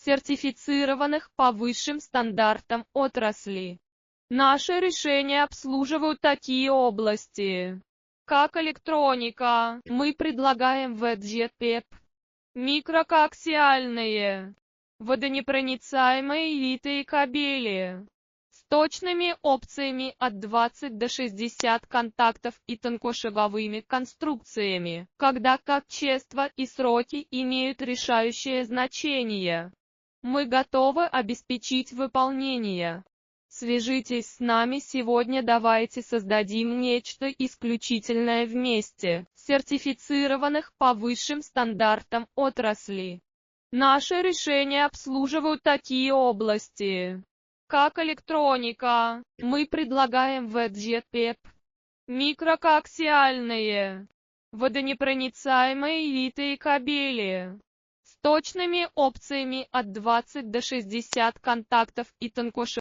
сертифицированных по высшим стандартам отрасли. Наши решения обслуживают такие области, как электроника. Мы предлагаем ВЭД-ПЕП, микрокоаксиальные, водонепроницаемые витые кабели с точными опциями от 20 до 60 контактов и тонкошаговыми конструкциями, когда качество и сроки имеют решающее значение. Мы готовы обеспечить выполнение. Свяжитесь с нами сегодня, давайте создадим нечто исключительное вместе, сертифицированных по высшим стандартам отрасли. Наши решения обслуживают такие области, как электроника. Мы предлагаем ВЭД-ПЕП, микрокоаксиальные, водонепроницаемые витые кабели с точными опциями от 20 до 60 контактов и тонкошаговые